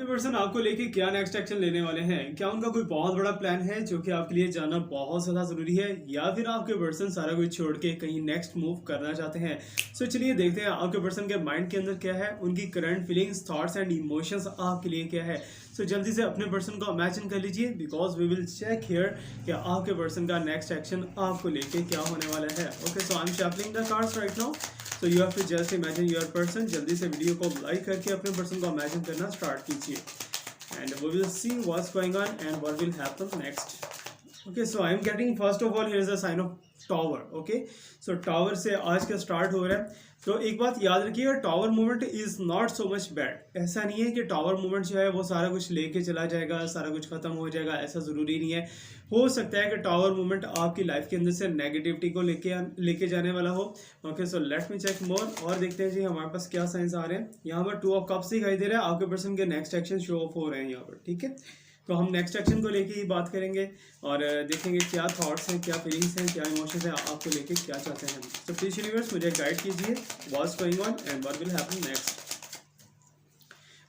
Person आपको लेके क्या नेक्स्ट एक्शन लेने वाले हैं? क्या उनका कोई बहुत बड़ा प्लान है जो कि आपके लिए जानना बहुत ज़्यादा ज़रूरी है, या फिर आपके पर्सन सारा कुछ छोड़ के कहीं नेक्स्ट मूव करना चाहते हैं? सो चलिए देखते हैं आपके पर्सन के माइंड के अंदर क्या है, उनकी current feelings, thoughts and emotions आपके लिए क्या है। सो जल्दी से अपने पर्सन को इमेजिन कर लीजिए, because we will check here कि आपके पर्सन का नेक्स्ट एक्शन आपको लेके क्या होने वाला है। Okay, so I am shuffling the cards right now. So you have to just imagine your person. जल्दी से वीडियो को लाइक करके अपने पर्सन को इमेजिन करना स्टार्ट कीजिए, and we will see what's going on and what will happen next. Okay, so I am getting first of all here is a sign of tower. Okay, so tower से आज का start हो रहा है। तो एक बात याद रखिएगा, tower movement is not so much bad. ऐसा नहीं है कि टावर मूवमेंट जो है वो सारा कुछ लेके चला जाएगा, सारा कुछ खत्म हो जाएगा, ऐसा ज़रूरी नहीं है। हो सकता है कि टावर मूवमेंट आपकी लाइफ के अंदर से नेगेटिविटी को लेके जाने वाला हो। Okay, so let me check more और देखते हैं जी हमारे पास क्या साइंस आ रहे हैं। यहाँ पर 2 ऑफ कप्स दिखाई दे रहा है, आपके पर्सन के नेक्स्ट एक्शन शो ऑफ हो रहे हैं यहाँ पर। ठीक है, तो हम नेक्स्ट एक्शन को लेके ही बात करेंगे और देखेंगे क्या थॉट्स हैं, क्या फीलिंग्स हैं, क्या इमोशंस हैं, आपको लेके क्या चाहते हैं। तो प्लीज यूनिवर्स मुझे गाइड कीजिए, what's going on and what will happen next.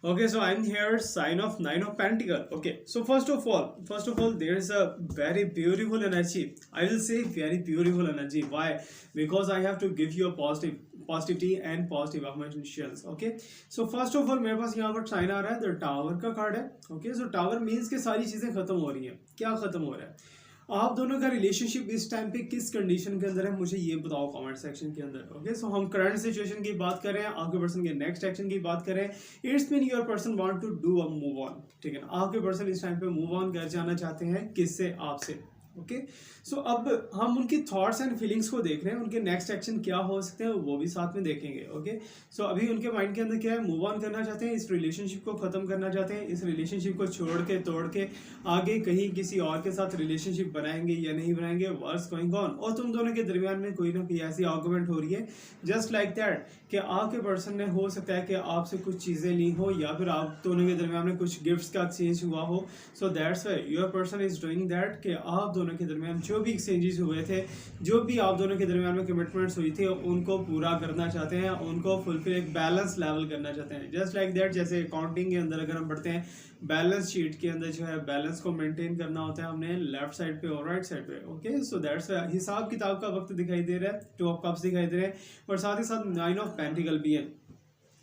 Okay, so I'm here, sign of 9 of Pentacle. Okay, so first of all, there is a very beautiful energy. I will say very beautiful energy. Why? Because I have to give you a positivity and positive affirmations. Okay, so first of all, मेरे पास यहाँ पर sign आ रहा है, the tower का card है। Okay, so tower means कि सारी चीजें खत्म हो रही हैं। क्या खत्म हो रहा है? आप दोनों का रिलेशनशिप इस टाइम पे किस कंडीशन के अंदर है, मुझे ये बताओ कमेंट सेक्शन के अंदर। ओके, सो हम करंट सिचुएशन की बात कर रहे हैं, आपके पर्सन के नेक्स्ट एक्शन की बात कर रहे हैं। It's mean your person want to do a move on. ठीक है ना, आपके पर्सन इस टाइम पे मूव ऑन कर जाना चाहते हैं, किससे? आपसे। ओके, सो अब हम उनकी थॉट्स एंड फीलिंग्स को देख रहे हैं, उनके नेक्स्ट एक्शन क्या हो सकते हैं वो भी साथ में देखेंगे। ओके, सो अभी उनके माइंड के अंदर क्या है, मूव ऑन करना चाहते हैं, इस रिलेशनशिप को खत्म करना चाहते हैं, इस रिलेशनशिप को छोड़ के तोड़ के आगे कहीं किसी और के साथ रिलेशनशिप बनाएंगे या नहीं बनाएंगे, व्हाट्स गोइंग ऑन। और तुम दोनों के दरमियान में कोई ना कोई ऐसी आर्गुमेंट हो रही है जस्ट लाइक दैट कि आपके पर्सन ने हो सकता है कि आपसे कुछ चीज़ें ली हो, या फिर आप दोनों के दरमियान में कुछ गिफ्ट्स का एक्सचेंज हुआ हो। So that's why your person is doing that कि आप दोनों के दरमियान जो भी एक्सचेंजेस हुए थे, जो भी आप दोनों के दरमियान में कमिटमेंट्स हुई थी, उनको पूरा करना चाहते हैं, उनको फुलफिल, एक बैलेंस लेवल करना चाहते हैं। जस्ट लाइक दैट, जैसे अकाउंटिंग के अंदर अगर हम पढ़ते हैं, बैलेंस शीट के अंदर जो है बैलेंस को मेंटेन करना होता है हमने लेफ्ट साइड पे और राइट साइड पे। ओके, सो दैट्स हिसाब किताब का वक्त दिखाई दे रहा है, 2 ऑफ कप्स दिखाई दे रहे हैं और साथ ही साथ 9 ऑफ पेंटिकल भी है।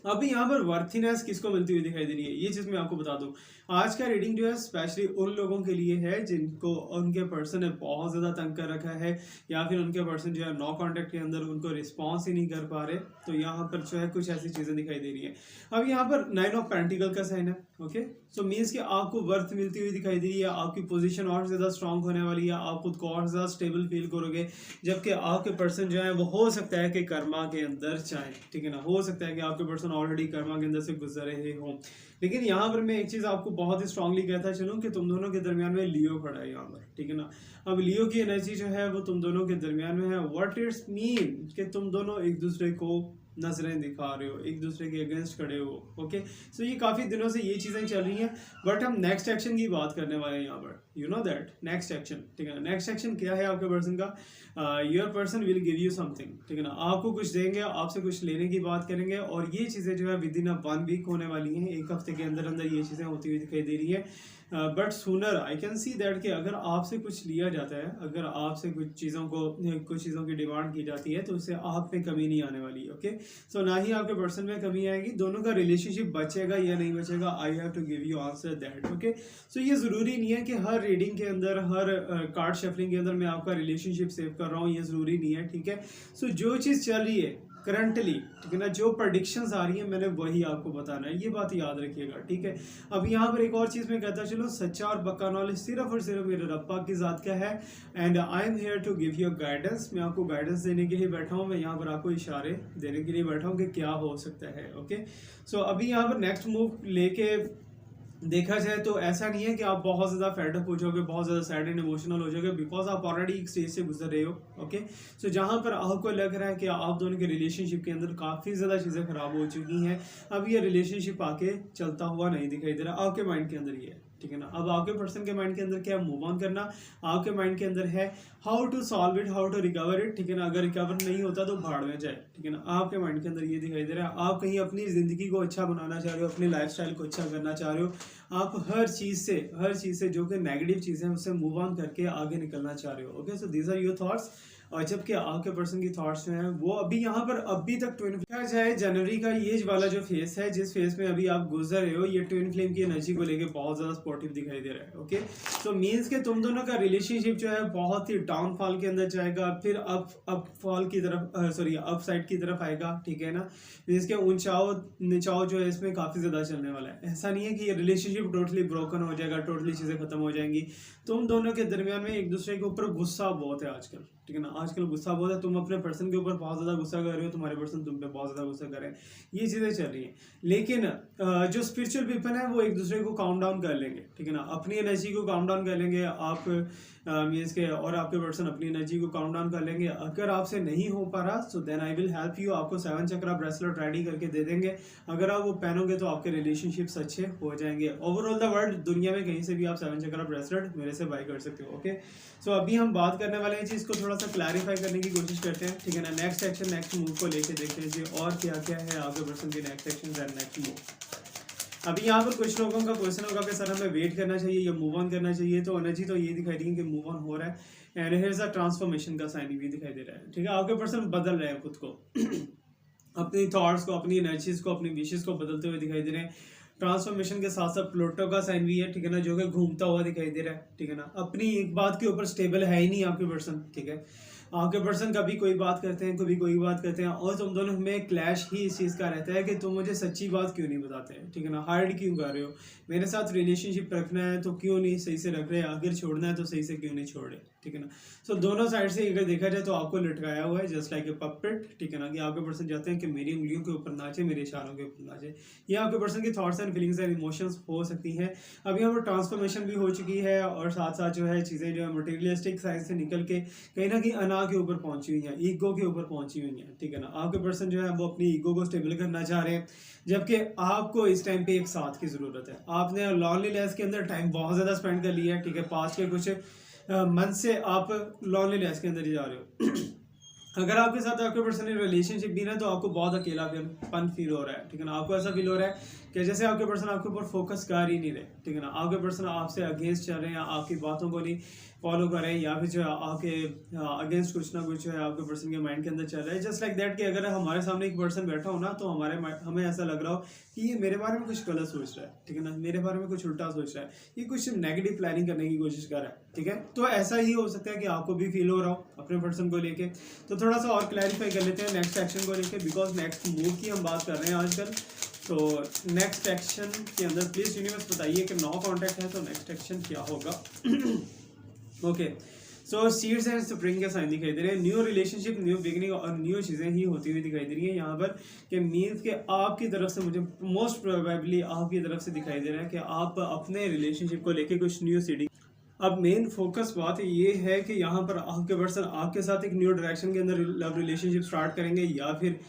अभी यहाँ पर वर्थीनेस किसको मिलती हुई दिखाई दे रही है, ये चीज़ मैं आपको बता दूं। आज का रीडिंग जो है स्पेशली उन लोगों के लिए है जिनको उनके पर्सन ने बहुत ज़्यादा तंग कर रखा है, या फिर उनके पर्सन जो है नो कॉन्टैक्ट के अंदर उनको रिस्पॉन्स ही नहीं कर पा रहे। तो यहाँ पर जो है कुछ ऐसी चीज़ें दिखाई दे रही है। अब यहाँ पर 9 ऑफ पेंटिकल का साइन है। ओके, सो मीन्स कि आपको वर्थ मिलती हुई दिखाई दे रही है, आपकी पोजीशन और ज़्यादा स्ट्रांग होने वाली है, आप खुद को और ज़्यादा स्टेबल फील करोगे। जबकि आपके पर्सन जो है वो हो सकता है कि कर्मा के अंदर चाहे, ठीक है ना, हो सकता है कि आपके पर्सन ऑलरेडी कर्मा के अंदर से गुजर रहे हों। लेकिन यहाँ पर मैं एक चीज़ आपको बहुत ही स्ट्रांगली कहता चलूँ कि तुम दोनों के दरमियान में लियो खड़ा है यहाँ पर। ठीक है ना, अब लियो की एनर्जी जो है वो तुम दोनों के दरमियान में है। व्हाट इट्स मीन कि तुम दोनों एक दूसरे को नजरें दिखा रहे हो, एक दूसरे के अगेंस्ट खड़े हो। ओके, सो ये काफ़ी दिनों से ये चीज़ें चल रही हैं, बट हम नेक्स्ट एक्शन की बात करने वाले हैं यहाँ पर। You know that next action, ठीक है ना। नेक्स्ट एक्शन क्या है आपके पर्सन का? Your person will give you something, ठीक है ना, आपको कुछ देंगे, आपसे कुछ लेने की बात करेंगे, और ये चीज़ें जो है विद इन 1 वीक होने वाली हैं, 1 हफ्ते के अंदर अंदर ये चीज़ें होती हुई दिखाई दे रही है। But sooner I can see that कि अगर आपसे कुछ लिया जाता है, अगर आपसे कुछ चीज़ों की डिमांड की जाती है, तो उससे आप में कमी नहीं आने वाली। ओके, सो ना ही आपके पर्सन में कमी आएगी। दोनों का रिलेशनशिप बचेगा या नहीं बचेगा, I have to give you answer that. Okay, so ये ज़रूरी नहीं है कि हर रीडिंग के अंदर, हर कार्ड शफलिंग के अंदर मैं आपका रिलेशनशिप सेव कर रहा हूँ, ये ज़रूरी नहीं है। ठीक है, सो जो चीज़ चल रही है करंटली, ठीक है ना, जो प्रेडिक्शंस आ रही है मैंने वही आपको बताना है, ये बात याद रखिएगा। ठीक है, अब यहाँ पर एक और चीज़ मैं कहता चलो, सच्चा और पक्का नॉलेज सिर्फ और सिर्फ मेरे रब्बा की ज़ात का है, and I am here to give you guidance. मैं आपको गाइडेंस देने के लिए बैठा हूँ, मैं यहाँ पर आपको इशारे देने के लिए बैठा हूँ कि क्या हो सकता है। ओके, सो अभी यहाँ पर नेक्स्ट मूव लेके देखा जाए तो ऐसा नहीं है कि आप बहुत ज़्यादा फेडअप हो जाओगे, बहुत ज़्यादा सैड एंड इमोशनल हो जाओगे, बिकॉज आप ऑलरेडी एक स्टेज से गुजर रहे हो। ओके, सो जहाँ पर आपको लग रहा है कि आप दोनों के रिलेशनशिप के अंदर काफ़ी ज़्यादा चीज़ें खराब हो चुकी हैं, अब ये रिलेशनशिप आके चलता हुआ नहीं दिखाई दे रहा आपके माइंड के अंदर। ये ठीक है ना। अब आपके पर्सन के माइंड के अंदर क्या मूव ऑन करना, आपके माइंड के अंदर है how to solve it, how to recover it, ठीक है ना। अगर रिकवर नहीं होता तो भाड़ में जाए, ठीक है ना। आपके माइंड के अंदर ये दिखाई दे रहा है, आप कहीं अपनी ज़िंदगी को अच्छा बनाना चाह रहे हो, अपनी लाइफस्टाइल को अच्छा करना चाह रहे हो, आप हर चीज़ से जो कि नेगेटिव चीज़ें हैं उससे मूव ऑन करके आगे निकलना चाह रहे हो। Okay, so these are your thoughts. और जबकि आपके पर्सन की थॉट्स जो हैं वो अभी यहाँ पर अभी तक ट्विन फ्लेम जाए जनवरी का ये वाला जो फेस है, जिस फेस में अभी आप गुजर रहे हो, ये ट्विन फ्लेम की एनर्जी को लेके बहुत ज्यादा सपोर्टिव दिखाई दे रहा है। ओके, तो मीन्स के तुम दोनों का रिलेशनशिप जो है बहुत ही डाउनफॉल के अंदर जाएगा, फिर अप फॉल की तरफ सॉरी अप साइड की तरफ आएगा, ठीक है ना। मीन्स के ऊंचाओ निचाओ जो है इसमें काफी ज्यादा चलने वाला है। ऐसा नहीं है कि ये रिलेशनशिप टोटली ब्रोकन हो जाएगा, टोटली चीजें खत्म हो जाएंगी। तुम दोनों के दरमियान में एक दूसरे के ऊपर गुस्सा बहुत है आजकल, ठीक है ना। आजकल गुस्सा बहुत है, तुम अपने पर्सन के ऊपर बहुत ज़्यादा गुस्सा कर रहे हो, तुम्हारे पर्सन तुम पे बहुत ज़्यादा गुस्सा कर रहे हैं, ये चीज़ें चल रही हैं। लेकिन जो स्पिरिचुअल पीपल है वो एक दूसरे को काउंट डाउन कर लेंगे, ठीक है ना। अपनी एनर्जी को काउंट डाउन कर लेंगे आप मीन्स के, और आपके पर्सन अपनी एनर्जी को काउंट डाउन कर लेंगे। अगर आपसे नहीं हो पा रहा so then I will help you, आपको 7 चक्रा ब्रेसलेट रेडी करके दे देंगे। अगर आप वो पहनोगे तो आपके रिलेशनशिप्स अच्छे हो जाएंगे। ओवरऑल द वर्ल्ड, दुनिया में कहीं से भी आप 7 चक्रा ब्रेसलेट मेरे से बाय कर सकते हो। ओके, सो अभी हम बात करने वाले हैं चीज़ को थोड़ा सा क्लैरिफाई करने की कोशिश करते हैं, ठीक है ना। नेक्स्ट एक्शन, नेक्स्ट मूव को लेके देखते हैं जी, और क्या क्या है आपके पर्सन के next action and next move. अभी यहाँ पर कुछ लोगों का क्वेश्चन होगा कि सर हमें वेट करना चाहिए या मूव ऑन करना चाहिए, तो एनर्जी तो ये दिखाई रही है कि मूव ऑन हो रहा है and here is a transformation का साइन भी दिखाई दे रहा है, ठीक है। आपके पर्सन बदल रहे हैं खुद को अपनी थॉट्स को, अपनी एनर्जीज को, अपनी विशेष को बदलते हुए दिखाई दे रहे हैं। ट्रांसफॉर्मेशन के साथ साथ प्लूटो का साइन भी है, ठीक है ना, जो कि घूमता हुआ दिखाई दे रहा है, ठीक है ना। अपनी एक बात के ऊपर स्टेबल है ही नहीं आपके पर्सन, ठीक है। आपके पर्सन कभी कोई बात करते हैं, कभी कोई बात करते हैं, और तुम दोनों में क्लैश ही इस चीज़ का रहता है कि तुम मुझे सच्ची बात क्यों नहीं बताते हैं, ठीक है ना। हाइड क्यों कर रहे हो, मेरे साथ रिलेशनशिप रखना है तो क्यों नहीं सही से रख रहे, अगर छोड़ना है तो सही से क्यों नहीं छोड़ रहे, ठीक है ना। सो दोनों साइड से अगर देखा जाए तो आपको लटकाया हुआ है जस्ट लाइक ए पपेट, ठीक है ना, कि आपके पर्सन चाहते हैं कि मेरी उंगलियों के ऊपर नाचे, मेरे इशारों के ऊपर नाचे। ये आपके पर्सन की thoughts and feelings and emotions हो सकती हैं। अभी यहाँ पर ट्रांसफॉर्मेशन भी हो चुकी है, और साथ साथ जो है चीज़ें जो है मटेरियलिस्टिक साइड से निकल के कहीं ना कहीं अना के ऊपर पहुंची हुई हैं, ईगो के ऊपर पहुंची हुई हैं, ठीक है ना। आपके पर्सन जो है वो अपनी ईगो को स्टेबल करना चाह रहे हैं, जबकि आपको इस टाइम पे एक साथ की ज़रूरत है। आपने लॉनलीनेस के अंदर टाइम बहुत ज़्यादा स्पेंड कर लिया है, ठीक है। पास्ट के कुछ मंथ से आप लॉनलीनेस के अंदर ही जा रहे हो अगर आपके साथ आपके पर्सन रिलेशनशिप भी ना, तो आपको बहुत अकेलापन फील हो रहा है, ठीक है ना। आपको ऐसा फील हो रहा है कि जैसे आपके पर्सन आपके ऊपर फोकस कर ही नहीं रहे, ठीक है ना। आपके पर्सन आपसे अगेंस्ट चल रहे हैं, आपकी बातों को नहीं फॉलो कर रहे हैं, या फिर जो है आपके अगेंस्ट कुछ ना कुछ है आपके पर्सन के माइंड के अंदर चल रहा है। जस्ट लाइक दैट कि अगर हमारे सामने एक पर्सन बैठा हो ना, तो हमें ऐसा लग रहा हो कि ये मेरे बारे में कुछ गलत सोच रहा है, ठीक है ना, मेरे बारे में कुछ उल्टा सोच रहा है, ये कुछ नेगेटिव प्लानिंग करने की कोशिश कर रहा है, ठीक है। तो ऐसा ही हो सकता है कि आपको भी फील हो रहा हो अपने पर्सन को लेके। तो थोड़ा सा और क्लैरिफाई कर लेते हैं नेक्स्ट एक्शन को लेके, बिकॉज नेक्स्ट मूव की हम बात कर रहे हैं आजकल। तो नेक्स्ट एक्शन के अंदर प्लीज यूनिवर्स बताइए कि नो कॉन्टैक्ट है तो नेक्स्ट एक्शन क्या होगा। Okay, so seeds and spring के साइन दिखाई दे रहे हैं। न्यू रिलेशनशिप, न्यू बिगनिंग और न्यू चीज़ें ही होती हुई दिखाई दे रही है यहाँ पर, कि मीन्स के आपकी तरफ से मुझे मोस्ट प्रोबेबली आपकी तरफ से दिखाई दे रहा है कि आप अपने रिलेशनशिप को लेके कुछ न्यू सीडिंग। अब मेन फोकस बात ये है कि यहाँ पर आपके पर्सन आपके साथ एक न्यू डायरेक्शन के अंदर लव रिलेशनशिप स्टार्ट करेंगे, या फिर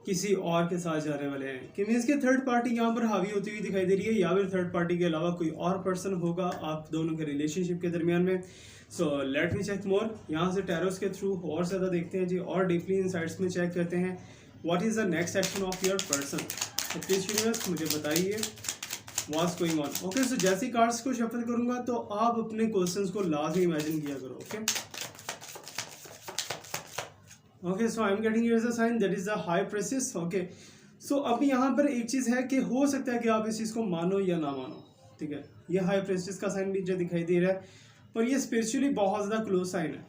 किसी और के साथ जाने वाले हैं, कि मीन्स के थर्ड पार्टी यहाँ पर हावी होती हुई दिखाई दे रही है, या फिर थर्ड पार्टी के अलावा कोई और पर्सन होगा आप दोनों के रिलेशनशिप के दरमियान में। सो लेट मी चेक मोर, यहाँ से टैरोस के थ्रू और ज़्यादा देखते हैं जी, और डीपली इनसाइट्स में चेक करते हैं what is the next action of your person. तो प्लीज यूनिवर्स मुझे बताइए व्हाट्स गोइंग ऑन। ओके, सो जैसे ही कार्ड्स को शफल करूंगा तो आप अपने क्वेश्चंस को लाजमी इमेजिन किया करो। Okay, so I am getting here the sign that is the high priestess. Okay, so अभी यहाँ पर एक चीज़ है कि हो सकता है कि आप इस चीज़ को मानो या ना मानो, ठीक है। ये हाई प्रेसिस का साइन भी जो दिखाई दे रहा है, और ये स्पिरिचुअली बहुत ज़्यादा क्लोज साइन है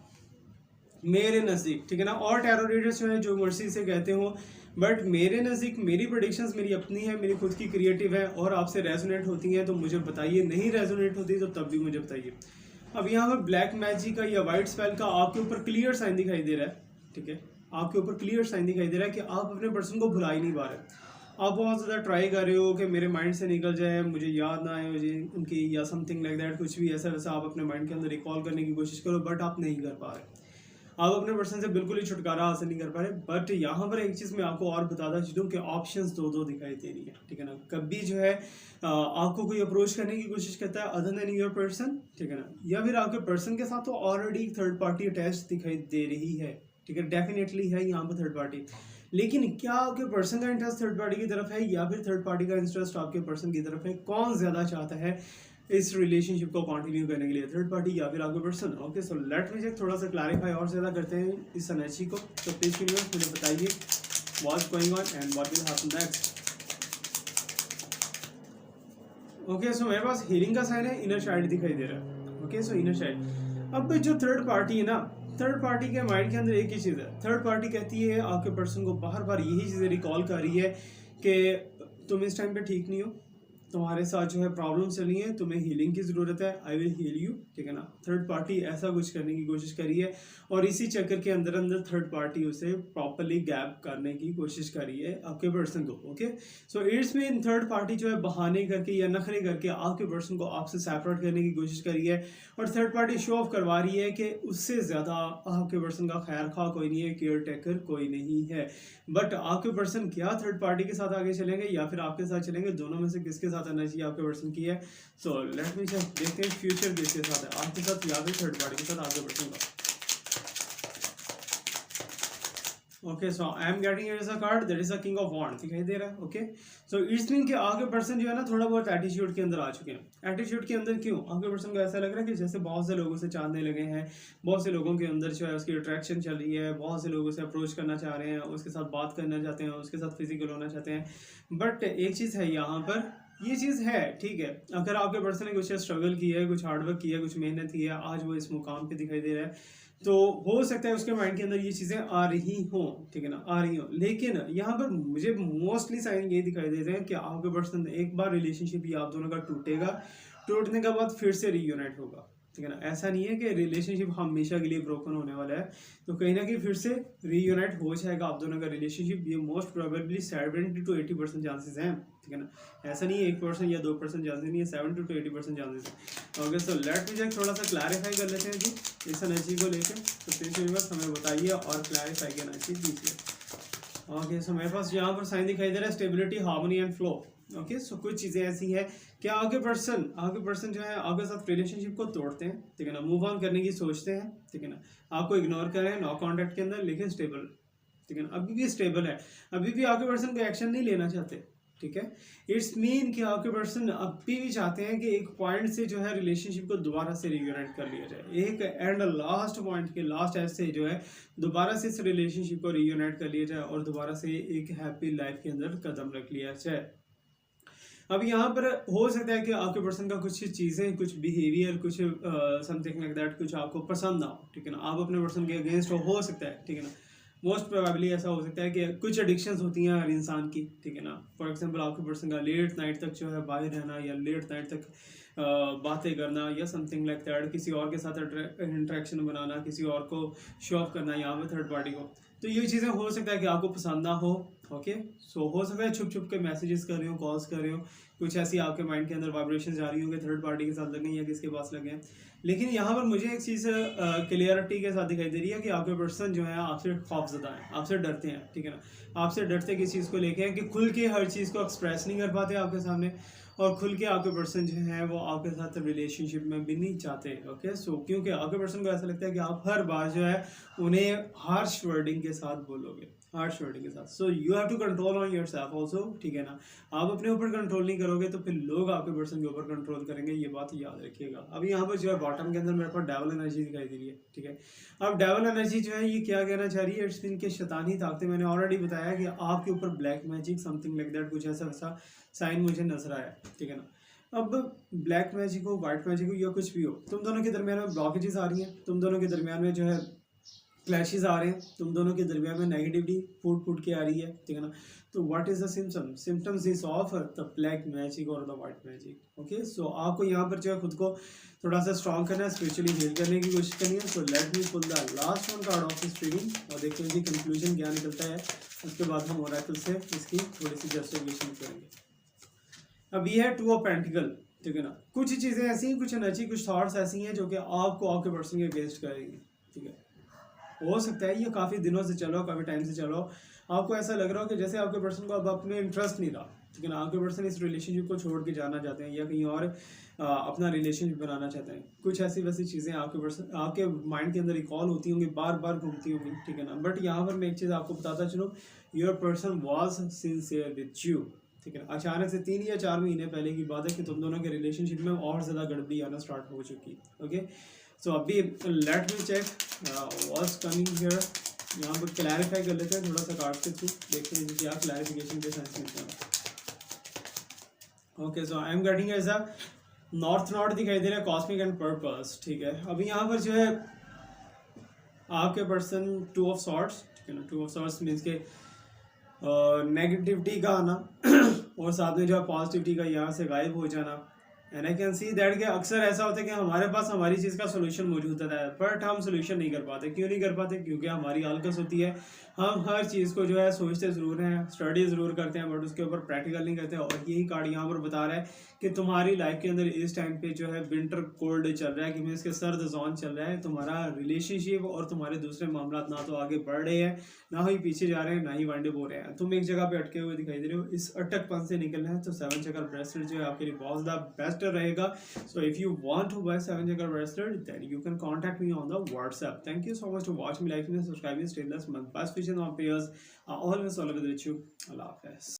मेरे नज़दीक, ठीक है ना। और टैरो रीडर्स जो है जो मर्सी से कहते हो, बट मेरे नज़दीक मेरी प्रेडिक्शंस मेरी अपनी है, मेरी खुद की क्रिएटिव है, और आपसे रेजोनेट होती हैं तो मुझे बताइए, नहीं रेजोनेट होती तो तब भी मुझे बताइए। अब यहाँ पर ब्लैक मैजिक का या वाइट स्पेल का आपके ऊपर क्लियर साइन दिखाई दे रहा है, ठीक है। आपके ऊपर क्लियर साइन दिखाई दे रहा है कि आप अपने पर्सन को भुला ही नहीं पा रहे। आप बहुत ज़्यादा ट्राई कर रहे हो कि मेरे माइंड से निकल जाए, मुझे याद ना आए मुझे उनकी, या समथिंग लाइक दैट, कुछ भी ऐसा वैसा आप अपने माइंड के अंदर रिकॉल करने की कोशिश करो, बट आप नहीं कर पा रहे। आप अपने पर्सन से बिल्कुल ही छुटकारा हासिल नहीं कर पा रहे। बट यहाँ पर एक चीज़ मैं आपको और बताता चलूँ कि ऑप्शंस दो दिखाई दे रही है, ठीक है ना। कभी जो है आपको कोई अप्रोच करने की कोशिश करता है अदर देन योर पर्सन, ठीक है ना, या फिर आपके पर्सन के साथ तो ऑलरेडी थर्ड पार्टी अटैच दिखाई दे रही है, ठीक है, डेफिनेटली है यहाँ पर थर्ड पार्टी। लेकिन क्या आपके पर्सन का इंटरेस्ट थर्ड पार्टी की तरफ है या फिर थर्ड पार्टी का इंटरेस्ट आपके पर्सन की तरफ है? कौन ज्यादा चाहता है इस रिलेशनशिप को कंटिन्यू करने के लिए, थर्ड पार्टी या फिर आपके person? Okay, so let me check, थोड़ा सा क्लैरिफाई और ज्यादा करते हैं इस एनर्जी को। तो प्लीज यूनिवर्स मुझे बताइए what's going on and what will happen next. Okay, so मेरे पास हीलिंग का साइन है, इनर चाइल्ड दिखाई दे रहा है। Okay, so inner child. अब जो थर्ड पार्टी है ना, थर्ड पार्टी के माइंड के अंदर एक ही चीज़ है। थर्ड पार्टी कहती है आपके पर्सन को बार बार यही चीज़ें रिकॉल कर रही है कि तुम इस टाइम पे ठीक नहीं हो, तुम्हारे साथ जो है प्रॉब्लम चल रही है, तुम्हें हीलिंग की ज़रूरत है, आई विल हील यू, ठीक है ना। थर्ड पार्टी ऐसा कुछ करने की कोशिश करी है और इसी चक्कर के अंदर अंदर थर्ड पार्टी उसे प्रॉपरली गैप करने की कोशिश करी है आपके पर्सन को। Okay, so it's mean third party जो है बहाने करके या नखरे करके आपके पर्सन को आपसे सेपरेट करने की कोशिश करी है और थर्ड पार्टी शो ऑफ करवा रही है कि उससे ज़्यादा आपके पर्सन का खैर खा कोई नहीं है, केयर टेकर कोई नहीं है। बट आपके पर्सन क्या थर्ड पार्टी के साथ आगे चलेंगे या फिर आपके साथ चलेंगे? दोनों में से किसके साथ एनर्जी आपके पर्सन की है? सो लेट मी चेक, देखते हैं फ्यूचर किसके साथ है, आपके साथ या फिर थर्ड पार्टी के साथ आपके पर्सन का। Okay, so I am getting it is a card that is a king of wand दिखाई दे रहा है। ओके, सो इट्स मीन कि आपके पर्सन जो है ना थोड़ा बहुत एटीट्यूड के अंदर आ चुके हैं। एटीट्यूड के अंदर क्यों? आपके पर्सन को ऐसा लग रहा है कि जैसे बहुत से लोगों से चाहने लगे हैं, बहुत से लोगों के अंदर जो है उसकी अट्रैक्शन चल रही है, बहुत से लोगों से अप्रोच करना चाह रहे हैं, उसके साथ बात करना चाहते हैं, उसके साथ फिजिकल होना चाहते हैं। बट एक चीज़ है यहाँ पर, ये चीज़ है ठीक है, अगर आपके पर्सन ने कुछ स्ट्रगल किया है, कुछ हार्डवर्क किया है, कुछ मेहनत की है, आज वो इस मुकाम पे दिखाई दे रहा है, तो हो सकता है उसके माइंड के अंदर ये चीज़ें आ रही हों, ठीक है ना, आ रही हों। लेकिन यहाँ पर मुझे मोस्टली साइन ये दिखाई देते हैं कि आपके पर्सन एक बार रिलेशनशिप ये आप दोनों का टूटेगा, टूटने के बाद फिर से रीयूनाइट होगा, ठीक है ना। ऐसा नहीं है कि रिलेशनशिप हमेशा के लिए ब्रोकन होने वाला है, तो कहीं ना कहीं फिर से रीयूनाइट हो जाएगा आप दोनों का रिलेशनशिप। ये मोस्ट प्रोबेबली 70 to 80% चांसेस हैं, ठीक है ना। ऐसा नहीं है 1% या 2% चांसेस नहीं है, 70 to 80% चांसेस है। Okay, so let me check, थोड़ा सा क्लैरिफाई कर लेते हैं जी इस एनर्जी को लेकर। तो प्लीज यूनिवर्स हमें बताइए और क्लैरिफाई करना चाहिए दीजिए। ओके, सो मेरे पास यहाँ पर साइन दिखाई दे रहा है stability, harmony and flow. Okay, so कुछ चीज़ें ऐसी हैं कि आपके पर्सन जो है आपके साथ रिलेशनशिप को तोड़ते हैं, ठीक है ना, मूव ऑन करने की सोचते हैं, ठीक है ना, आपको इग्नोर कर रहे हैं नो कॉन्टैक्ट के अंदर, लेकिन स्टेबल, ठीक है ना, अभी भी स्टेबल है, अभी भी आपके पर्सन कोई एक्शन नहीं लेना चाहते, ठीक है। इट्स मीन कि आपके पर्सन अभी भी चाहते हैं कि एक पॉइंट से जो है रिलेशनशिप को दोबारा से रियूनाइट कर लिया जाए, एक एंड लास्ट पॉइंट के लास्ट एज से जो है दोबारा से इस रिलेशनशिप को रियूनाइट कर लिया जाए और दोबारा से एक हैप्पी लाइफ के अंदर कदम रख लिया जाए। अब यहाँ पर हो सकता है कि आपके पर्सन का कुछ चीज़ें, कुछ बिहेवियर, कुछ समथिंग लाइक दैट कुछ आपको पसंद ना हो, ठीक है ना, आप अपने पर्सन के अगेंस्ट हो सकता है, ठीक है ना। मोस्ट प्रोबेबली ऐसा हो सकता है कि कुछ एडिक्शंस होती हैं हर इंसान की, ठीक है ना। फॉर एग्जांपल आपके पर्सन का लेट नाइट तक जो है बाहर रहना या लेट नाइट तक बातें करना या समथिंग लाइक दैट, किसी और के साथ इंट्रैक्शन बनाना, किसी और को शो ऑफ करना यहाँ पर थर्ड पार्टी को, तो ये चीज़ें हो सकता है कि आपको पसंद ना हो। ओके, सो हो सकता है छुप छुप के मैसेजेस कर रहे हो, कॉल्स कर रहे हो, कुछ ऐसी आपके माइंड के अंदर वाइब्रेशन जा रही होंगे थर्ड पार्टी के साथ लगे या किसके पास लगे हैं। लेकिन यहाँ पर मुझे एक चीज़ क्लियरिटी के साथ दिखाई दे रही है कि आपके पर्सन जो है आपसे खौफजदा है, आपसे डरते हैं, ठीक है ना। आपसे डरते किस चीज़ को लेके हैं कि खुल के हर चीज़ को एक्सप्रेस नहीं कर पाते आपके सामने, और खुल के आपके पर्सन जो है वो आपके साथ रिलेशनशिप में भी नहीं चाहते। ओके, सो क्योंकि आपके पर्सन को ऐसा लगता है कि आप हर बार जो है उन्हें हार्श वर्डिंग के साथ बोलोगे, हार्श वर्डिंग के साथ। So you have to control on your self also, ठीक है ना। आप अपने ऊपर कंट्रोल नहीं करोगे तो फिर लोग आपके पर्सन के ऊपर कंट्रोल करेंगे, ये बात याद रखिएगा। अभी यहाँ पर जो है बॉटम के अंदर मेरे पास डेवल एनर्जी दिखाई दे रही है, ठीक है। अब डेवल एनर्जी जो है ये क्या कहना चाह रही है? इट्स मीन के शैतानी ताकतें, मैंने ऑलरेडी बताया कि आपके ऊपर black magic something like that कुछ ऐसा वैसा साइन मुझे नजर आया, ठीक है ना। अब ब्लैक मैजिक हो, व्हाइट मैजिक हो या कुछ भी हो, तुम दोनों के दरमियान में ब्लॉकेजेस आ रही हैं, तुम दोनों के दरमियान में जो है क्लैशेस आ रहे हैं, तुम दोनों के दरमियान में नेगेटिविटी फूट के आ रही है, ठीक है ना। तो what is the symptoms is of the black magic और द व्हाइट मैजिक। ओके, सो आपको यहाँ पर जो है खुद को थोड़ा सा स्ट्रॉन्ग करना है, स्पिरिचुअली हील करने की कोशिश करनी है। So let me pull the last one card of this reading और देखते हैं कि कंक्लूजन क्या निकलता है, उसके बाद हम ओरेकल से इसकी थोड़ी सी जस्टिफिकेशन करेंगे। अब ये है टू ऑफ पेंटिकल, ठीक है ना। कुछ चीज़ें ऐसी हैं, कुछ एनर्जी, कुछ थॉट्स ऐसी हैं जो कि आपको आपके पर्सन के अगेंस्ट करेंगी, ठीक है। हो सकता है ये काफ़ी दिनों से चलो, काफ़ी टाइम से चलो, आपको ऐसा लग रहा हो कि जैसे आपके पर्सन को अब अपने इंटरेस्ट नहीं रहा, ठीक है ना, आपके पर्सन इस रिलेशनशिप को छोड़ के जाना चाहते हैं या कहीं और अपना रिलेशनशिप बनाना चाहते हैं। कुछ ऐसी वैसी चीज़ें आपके पर्सन आपके माइंड के अंदर रिकॉल होती होंगी, बार बार घूमती होंगी, ठीक है ना। बट यहाँ पर मैं एक चीज़ आपको बताता चलूँ, your person was sincere with you, ठीक है ना। अचानक से 3 या 4 महीने पहले की बात है कि तुम दोनों के रिलेशनशिप में और ज़्यादा गड़बड़ी आना स्टार्ट हो चुकी। ओके, सो अभी let me check was coming here. यहाँ पर क्लैरिफाई कर लेते हैं थोड़ा सा कार्ड के थ्रू, देखते हैं क्या क्लैरिफिकेशन के साथ मिलता है। Okay, so I am getting as a north not दिखाई दे रहा है, कॉस्मिक एंड पर्पस, ठीक है। अभी यहाँ पर जो है आपके पर्सन 2 ऑफ सॉर्ट्स, ठीक है ना, 2 ऑफ सॉर्ट्स मीन्स के नेगेटिविटी का आना और साथ में जो है पॉजिटिविटी का यहाँ से गायब हो जाना। And I can see that कि अक्सर ऐसा होता है कि हमारे पास हमारी चीज़ का सोल्यूशन मौजूद होता है, बट हम सोल्यूशन नहीं कर पाते। क्यों नहीं कर पाते? क्योंकि हमारी आलकस होती है। हम हर चीज़ को जो है सोचते ज़रूर हैं, स्टडी ज़रूर करते हैं, बट उसके ऊपर प्रैक्टिकल नहीं करते। और यही कार्ड यहाँ पर बता रहा है कि तुम्हारी लाइफ के अंदर इस टाइम पे जो है विंटर कोल्ड चल रहा है, कि मीन्स के सर्द जोन चल रहा है। तुम्हारा रिलेशनशिप और तुम्हारे दूसरे मामला ना तो आगे बढ़ रहे हैं, ना ही पीछे जा रहे हैं, ना ही वाइंड अप हो रहे हैं। तुम एक जगह पे अटके हुए दिखाई दे रहे हो। इस अटकपन से निकलना है तो 7 चक्र ब्रेसलेट जो है आपके लिए बहुत ज़्यादा बेस्ट रहेगा। So if you want to buy 7 chakra bracelet, then you can contact me on the WhatsApp. Thank you so much to watch me, like me, subscribe me, stay blessed. My best wishes on prayers are always with you. Allah Hafiz.